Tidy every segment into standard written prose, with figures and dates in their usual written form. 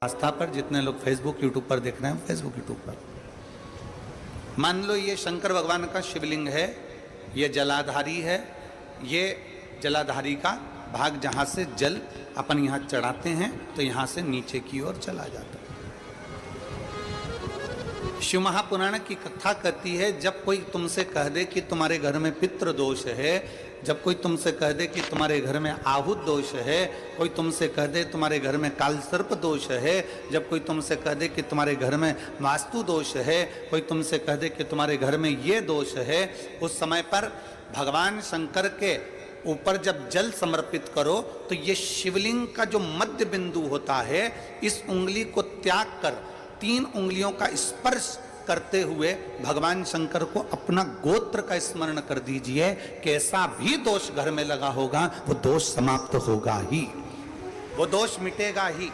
आस्था पर जितने लोग फेसबुक यूट्यूब पर देख रहे हैं, फेसबुक यूट्यूब पर मान लो ये शंकर भगवान का शिवलिंग है, ये जलाधारी है, ये जलाधारी का भाग जहाँ से जल अपन यहाँ चढ़ाते हैं तो यहाँ से नीचे की ओर चला जाता है। शिव महापुराण की कथा कहती है, जब कोई तुमसे कह दे कि तुम्हारे घर में पितृ दोष है, जब कोई तुमसे कह दे कि तुम्हारे घर में आहुत दोष है, कोई तुमसे कह दे तुम्हारे घर में काल सर्प दोष है, जब कोई तुमसे कह दे कि तुम्हारे घर में वास्तु दोष है, कोई तुमसे कह दे कि तुम्हारे घर में ये दोष है, उस समय पर भगवान शंकर के ऊपर जब जल समर्पित करो तो ये शिवलिंग का जो मध्य बिंदु होता है, इस उंगली को त्याग कर 3 उंगलियों का स्पर्श करते हुए भगवान शंकर को अपना गोत्र का स्मरण कर दीजिए। कैसा भी दोष घर में लगा होगा वो दोष समाप्त होगा ही, वो दोष मिटेगा ही।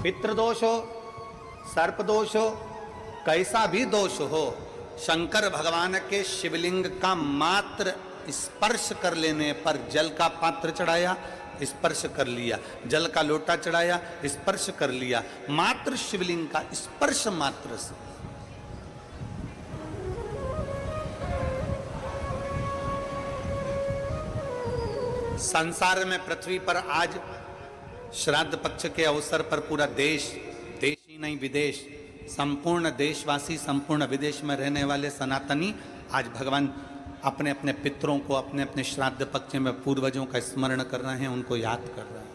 पितृदोष हो, सर्प दोष हो, कैसा भी दोष हो, शंकर भगवान के शिवलिंग का मात्र स्पर्श कर लेने पर, जल का पात्र चढ़ाया स्पर्श कर लिया, जल का लोटा चढ़ाया स्पर्श कर लिया, मात्र शिवलिंग का स्पर्श मात्र से संसार में, पृथ्वी पर आज श्राद्ध पक्ष के अवसर पर पूरा देश, देश ही नहीं विदेश, संपूर्ण देशवासी, संपूर्ण विदेश में रहने वाले सनातनी आज भगवान अपने अपने पितरों को, अपने अपने श्राद्ध पक्ष में पूर्वजों का स्मरण कर रहे हैं, उनको याद कर रहे हैं।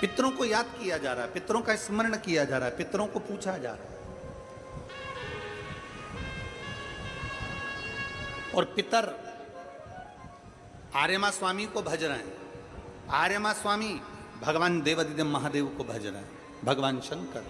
पितरों को याद किया जा रहा है, पितरों का स्मरण किया जा रहा है, पितरों को पूछा जा रहा है। और पितर आर्यमा स्वामी को भज रहे हैं, आर्यमा स्वामी भगवान देवादिदेव महादेव को भज रहे हैं, भगवान शंकर।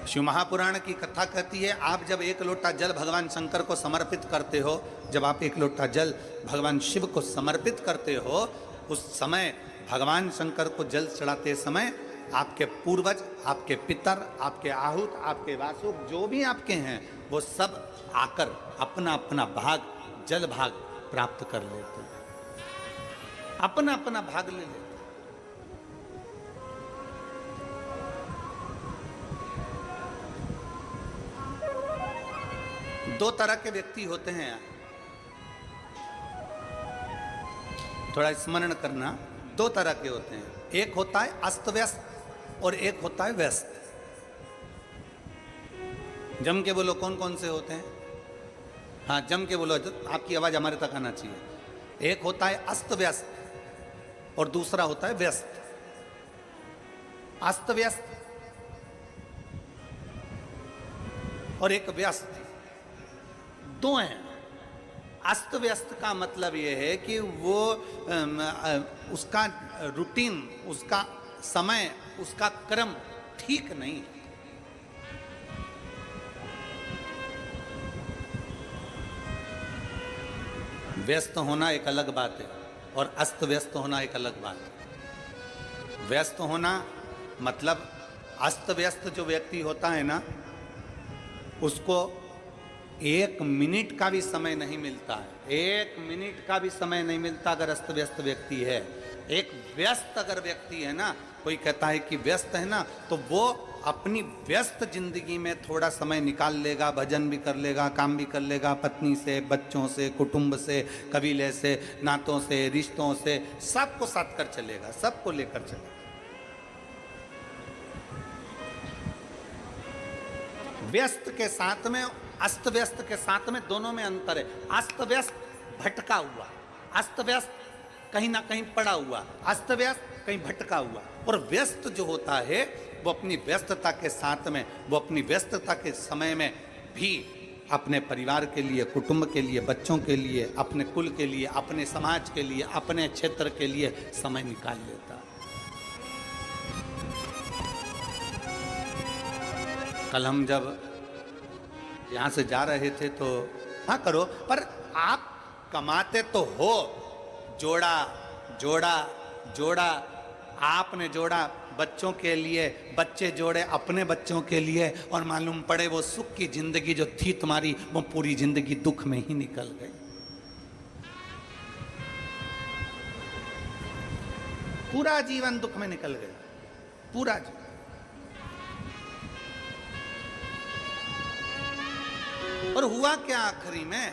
शिव महापुराण की कथा कहती है, आप जब 1 लोटा जल भगवान शंकर को समर्पित करते हो, जब आप 1 लोटा जल भगवान शिव को समर्पित करते हो, उस समय भगवान शंकर को जल चढ़ाते समय आपके पूर्वज, आपके पितर, आपके आहूत, आपके वासुक, जो भी आपके हैं, वो सब आकर अपना अपना भाग, जल भाग प्राप्त कर लेते हैं, अपना अपना भाग ले लेते। 2 तरह के व्यक्ति होते हैं, थोड़ा स्मरण करना, 2 तरह के होते हैं। एक होता है अस्त व्यस्त और एक होता है व्यस्त। जम के बोलो कौन कौन से होते हैं? हाँ, जम के बोलो, आपकी आवाज हमारे तक आना चाहिए। एक होता है अस्त व्यस्त और दूसरा होता है व्यस्त। अस्त व्यस्त और एक व्यस्त, 2 हैं। अस्त व्यस्त का मतलब यह है कि वो उसका रूटीन, उसका समय, उसका क्रम ठीक नहीं है। व्यस्त होना एक अलग बात है और अस्त व्यस्त होना एक अलग बात है। व्यस्त होना मतलब, अस्त व्यस्त जो व्यक्ति होता है ना, उसको 1 मिनट का भी समय नहीं मिलता है, 1 मिनट का भी समय नहीं मिलता अगर अस्त व्यस्त व्यक्ति है। एक व्यस्त अगर व्यक्ति है ना, कोई कहता है कि व्यस्त है ना, तो वो अपनी व्यस्त जिंदगी में थोड़ा समय निकाल लेगा, भजन भी कर लेगा, काम भी कर लेगा, पत्नी से, बच्चों से, कुटुंब से, कबीले से, नातों से, रिश्तों से, सबको साथ कर चलेगा, सबको लेकर चलेगा। व्यस्त के साथ में, अस्त व्यस्त के साथ में, दोनों में अंतर है। अस्त व्यस्त भटका हुआ, अस्त व्यस्त कहीं ना कहीं पड़ा हुआ, अस्त व्यस्त कहीं भटका हुआ। और व्यस्त जो होता है वो अपनी व्यस्तता के साथ में, वो अपनी व्यस्तता के समय में भी अपने परिवार के लिए, कुटुंब के लिए, बच्चों के लिए, अपने कुल के लिए, अपने समाज के लिए, अपने क्षेत्र के लिए समय निकाल लेता। कल हम जब यहाँ से जा रहे थे तो, हाँ करो, पर आप कमाते तो हो, जोड़ा जोड़ा जोड़ा, आपने जोड़ा बच्चों के लिए, बच्चे जोड़े अपने बच्चों के लिए, और मालूम पड़े वो सुख सुख की जिंदगी जो थी तुम्हारी, वो पूरी जिंदगी दुख में ही निकल गई। पूरा जीवन दुख में निकल गया, पूरा जीवन। और हुआ क्या आखिरी में?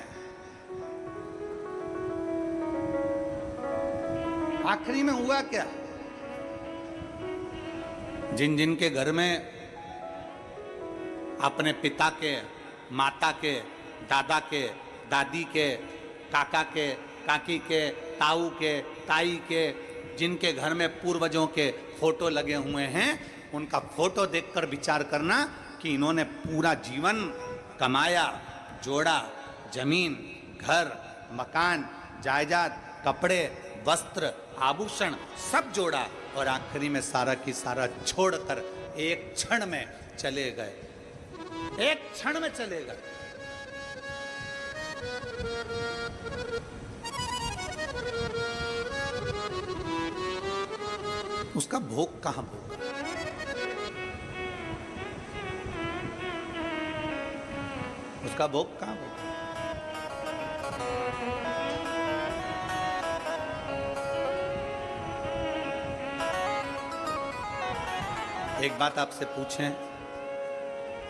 आखिरी में हुआ क्या? जिन जिन के घर में अपने पिता के, माता के, दादा के, दादी के, काका के, काकी के, ताऊ के, ताई के, जिनके घर में पूर्वजों के फोटो लगे हुए हैं, उनका फोटो देखकर विचार करना कि इन्होंने पूरा जीवन कमाया, जोड़ा, जमीन, घर, मकान, जायदाद, कपड़े, वस्त्र, आभूषण सब जोड़ा और आखिरी में सारा की सारा छोड़कर एक क्षण में चले गए, एक क्षण में चले गए। उसका भोग कहां भोगा? उसका भोग कहां भोगा? एक बात आपसे पूछें,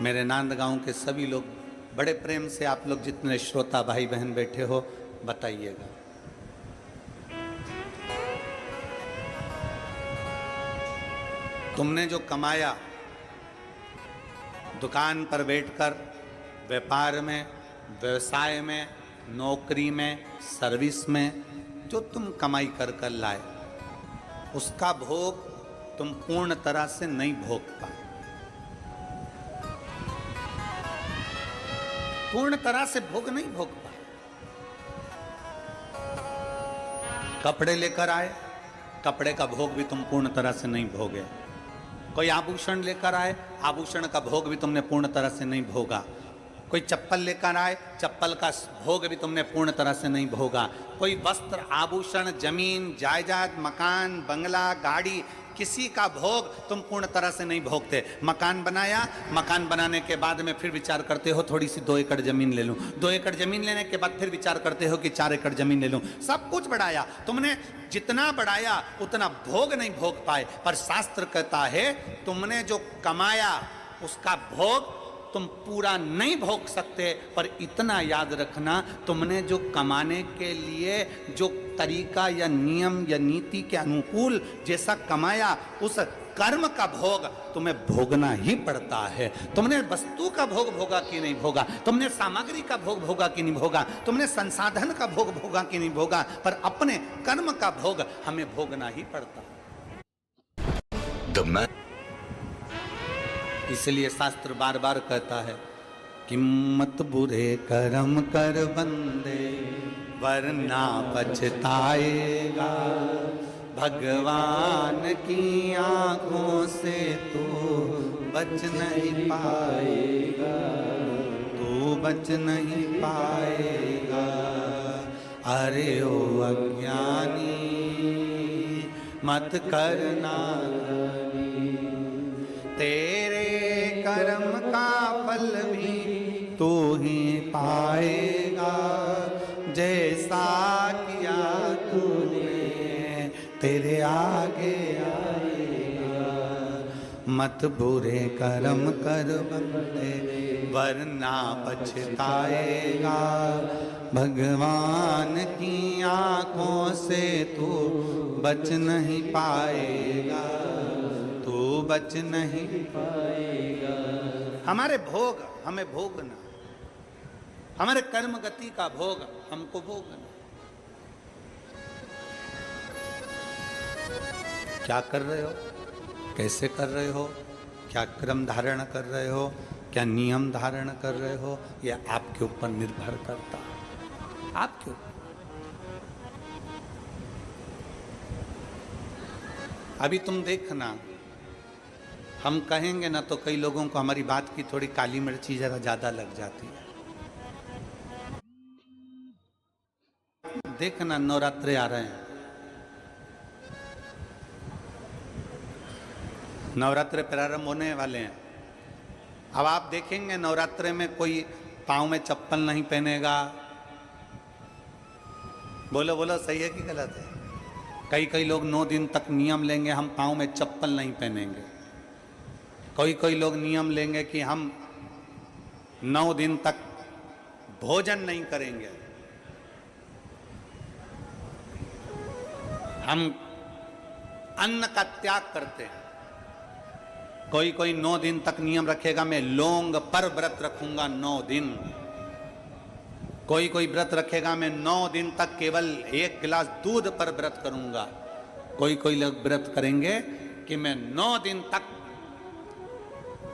मेरे नांदगांव के सभी लोग बड़े प्रेम से, आप लोग जितने श्रोता भाई बहन बैठे हो, बताइएगा, तुमने जो कमाया दुकान पर बैठकर, व्यापार में, व्यवसाय में, नौकरी में, सर्विस में, जो तुम कमाई कर कर लाए, उसका भोग तुम पूर्ण तरह से नहीं भोग पाए। पूर्ण तरह से भोग नहीं भोग पाए। कपड़े लेकर आए, कपड़े का भोग भी तुम पूर्ण तरह से नहीं भोगे। कोई आभूषण लेकर आए, आभूषण का भोग भी तुमने पूर्ण तरह से नहीं भोगा। कोई चप्पल लेकर आए, चप्पल का भोग भी तुमने पूर्ण तरह से नहीं भोगा। कोई वस्त्र, आभूषण, जमीन, जायदाद, मकान, बंगला, गाड़ी, किसी का भोग तुम पूर्ण तरह से नहीं भोगते। मकान बनाया, मकान बनाने के बाद में फिर विचार करते हो थोड़ी सी 2 एकड़ जमीन ले लूं, 2 एकड़ जमीन लेने के बाद फिर विचार करते हो कि 4 एकड़ जमीन ले लूं। सब कुछ बढ़ाया तुमने, जितना बढ़ाया उतना भोग नहीं भोग पाए। पर शास्त्र कहता है तुमने जो कमाया उसका भोग तुम पूरा नहीं भोग सकते। पर इतना याद रखना, तुमने जो कमाने के लिए जो तरीका या नियम या नीति के अनुकूल जैसा कमाया, उस कर्म का भोग तुम्हें भोगना ही पड़ता है। तुमने वस्तु का भोग भोगा कि नहीं भोगा, तुमने सामग्री का भोग भोगा कि नहीं भोगा, तुमने संसाधन का भोग भोगा कि नहीं भोगा, पर अपने कर्म का भोग हमें भोगना ही पड़ता है। इसलिए शास्त्र बार बार कहता है कि मत बुरे कर्म कर बंदे वरना पछताएगा, भगवान की आंखों से तू बच नहीं पाएगा, तू बच नहीं पाएगा। अरे ओ अज्ञानी मत करना, तेरे कर्म का फल भी तू ही पाएगा, जैसा किया तूने तेरे आगे आएगा। मत बुरे कर्म कर बंदे वरना पछताएगा, भगवान की आंखों से तू बच नहीं पाएगा, तू बच नहीं पाएगा। हमारे भोग हमें भोगना, हमारे कर्म गति का भोग हमको भोगना। क्या कर रहे हो, कैसे कर रहे हो, क्या क्रम धारण कर रहे हो, क्या नियम धारण कर रहे हो, यह आपके ऊपर निर्भर करता है, आपके ऊपर। अभी तुम देखना, हम कहेंगे ना तो कई लोगों को हमारी बात की थोड़ी काली मिर्ची जरा ज्यादा लग जाती है। देखना नवरात्रे आ रहे हैं, नवरात्रे प्रारंभ होने वाले हैं। अब आप देखेंगे नवरात्रे में कोई पाँव में चप्पल नहीं पहनेगा। बोलो बोलो, सही है कि गलत है? कई कई लोग 9 दिन तक नियम लेंगे, हम पाँव में चप्पल नहीं पहनेंगे। कोई लोग नियम लेंगे कि हम 9 दिन तक भोजन नहीं करेंगे, हम अन्न का त्याग करते हैं। कोई 9 दिन तक नियम रखेगा, मैं लौंग पर व्रत रखूंगा 9 दिन। कोई व्रत रखेगा, मैं 9 दिन तक केवल 1 गिलास दूध पर व्रत करूंगा। कोई लोग व्रत करेंगे कि मैं 9 दिन तक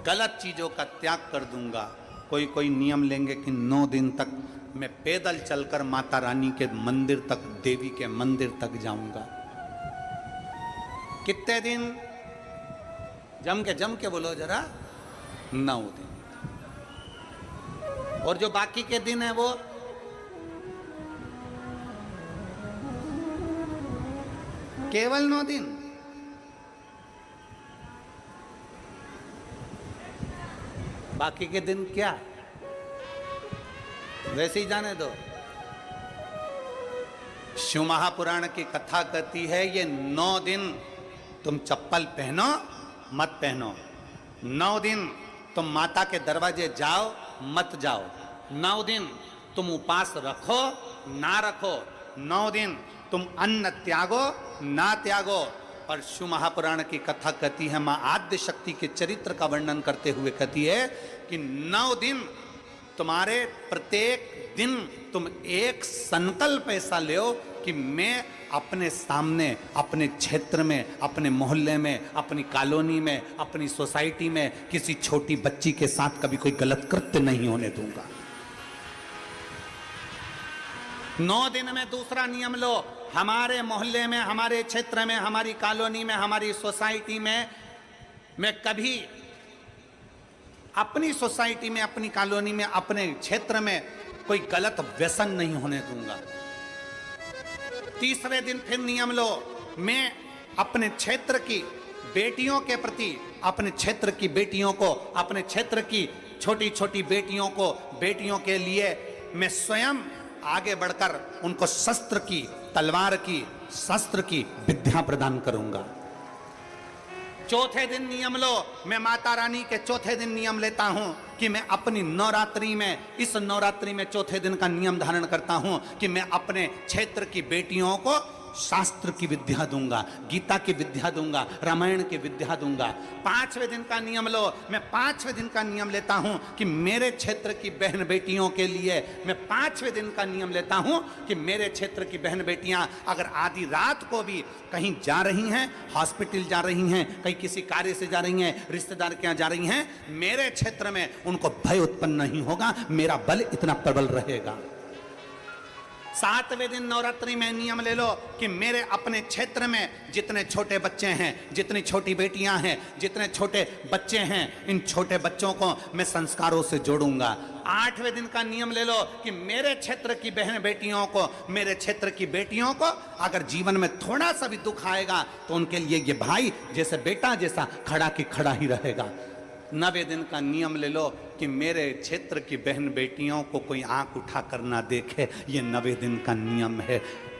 गलत चीजों का त्याग कर दूंगा। कोई नियम लेंगे कि 9 दिन तक मैं पैदल चलकर माता रानी के मंदिर तक, देवी के मंदिर तक जाऊंगा। कितने दिन? जम के बोलो जरा, 9 दिन। और जो बाकी के दिन है वो केवल 9 दिन। बाकी के दिन क्या, वैसे ही जाने दो। शिव महापुराण की कथा कहती है ये 9 दिन तुम चप्पल पहनो मत पहनो, 9 दिन तुम माता के दरवाजे जाओ मत जाओ, 9 दिन तुम उपास रखो ना रखो, 9 दिन तुम अन्न त्यागो ना त्यागो। और शिव महापुराण की कथा कहती है, मां आद्य शक्ति के चरित्र का वर्णन करते हुए कहती है कि 9 दिन तुम्हारे प्रत्येक दिन तुम एक संकल्प ऐसा लो कि मैं अपने सामने, अपने क्षेत्र में, अपने मोहल्ले में, अपनी कॉलोनी में, अपनी सोसाइटी में किसी छोटी बच्ची के साथ कभी कोई गलत कृत्य नहीं होने दूंगा। 9 दिन में दूसरा नियम लो, हमारे मोहल्ले में, हमारे क्षेत्र में, हमारी कॉलोनी में, हमारी सोसाइटी में मैं कभी अपनी सोसाइटी में, अपनी कॉलोनी में, अपने क्षेत्र में कोई गलत व्यसन नहीं होने दूंगा। तीसरे दिन फिर नियम लो, मैं अपने क्षेत्र की बेटियों के प्रति, अपने क्षेत्र की बेटियों को, अपने क्षेत्र की छोटी छोटी बेटियों को, बेटियों के लिए मैं स्वयं आगे बढ़कर उनको शस्त्र की, तलवार की, शस्त्र की विद्या प्रदान करूंगा। चौथे दिन नियम लो, मैं माता रानी के चौथे दिन नियम लेता हूं कि मैं अपनी नवरात्रि में, इस नवरात्रि में चौथे दिन का नियम धारण करता हूं कि मैं अपने क्षेत्र की बेटियों को शास्त्र की विद्या दूंगा, गीता की विद्या दूंगा, रामायण की विद्या दूंगा। 5वें दिन का नियम लो, मैं 5वें दिन का नियम लेता हूं कि मेरे क्षेत्र की बहन बेटियों के लिए मैं 5वें दिन का नियम लेता हूं कि मेरे क्षेत्र की बहन बेटियां अगर आधी रात को भी कहीं जा रही हैं, हॉस्पिटल जा रही हैं, कहीं किसी कार्य से जा रही हैं, रिश्तेदार के यहाँ जा रही हैं, मेरे क्षेत्र में उनको भय उत्पन्न नहीं होगा, मेरा बल इतना प्रबल रहेगा। 7वें दिन नवरात्रि में नियम ले लो कि मेरे अपने क्षेत्र में जितने छोटे बच्चे हैं, जितनी छोटी बेटियां हैं, जितने छोटे बच्चे हैं, इन छोटे बच्चों को मैं संस्कारों से जोड़ूंगा। 8वें दिन का नियम ले लो कि मेरे क्षेत्र की बहन बेटियों को, मेरे क्षेत्र की बेटियों को अगर जीवन में थोड़ा सा भी दुख आएगा तो उनके लिए ये भाई जैसे बेटा जैसा खड़ा की खड़ा ही रहेगा। 9वें दिन का नियम ले लो कि मेरे क्षेत्र की बहन बेटियों को कोई आंख उठा कर ना देखे, ये 9वें दिन का नियम है।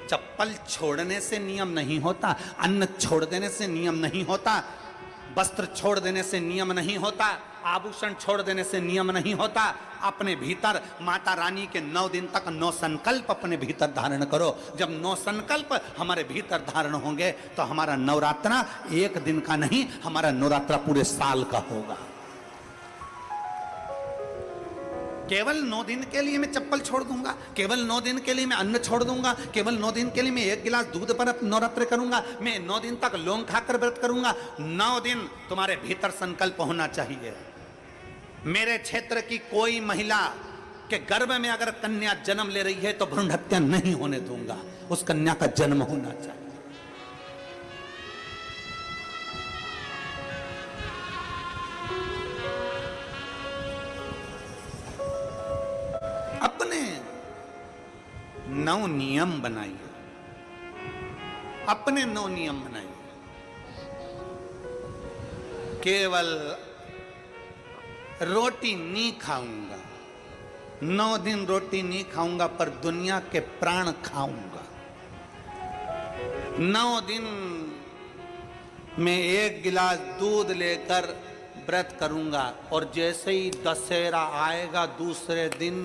चप्पल छोड़ने से नियम नहीं होता, अन्न छोड़ देने से नियम नहीं होता, वस्त्र छोड़ देने से नियम नहीं होता, आभूषण छोड़ देने से नियम नहीं होता। अपने भीतर माता रानी के 9 दिन तक 9 संकल्प अपने भीतर धारण करो। जब 9 संकल्प हमारे भीतर धारण होंगे तो हमारा नवरात्रा एक दिन का नहीं, हमारा नवरात्रा पूरे साल का होगा। केवल 9 दिन के लिए मैं चप्पल छोड़ दूंगा, केवल 9 दिन के लिए मैं अन्न छोड़ दूंगा, केवल 9 दिन के लिए मैं 1 गिलास दूध पर नवरात्र करूंगा, मैं 9 दिन तक लौंग खाकर व्रत करूंगा। 9 दिन तुम्हारे भीतर संकल्प होना चाहिए। मेरे क्षेत्र की कोई महिला के गर्भ में अगर कन्या जन्म ले रही है तो भ्रूण हत्या नहीं होने दूंगा, उस कन्या का जन्म होना चाहिए। अपने 9 नियम बनाइए, अपने 9 नियम बनाइए। केवल रोटी नहीं खाऊंगा, 9 दिन रोटी नहीं खाऊंगा, पर दुनिया के प्राण खाऊंगा। 9 दिन में 1 गिलास दूध लेकर व्रत करूंगा, और जैसे ही दशहरा आएगा दूसरे दिन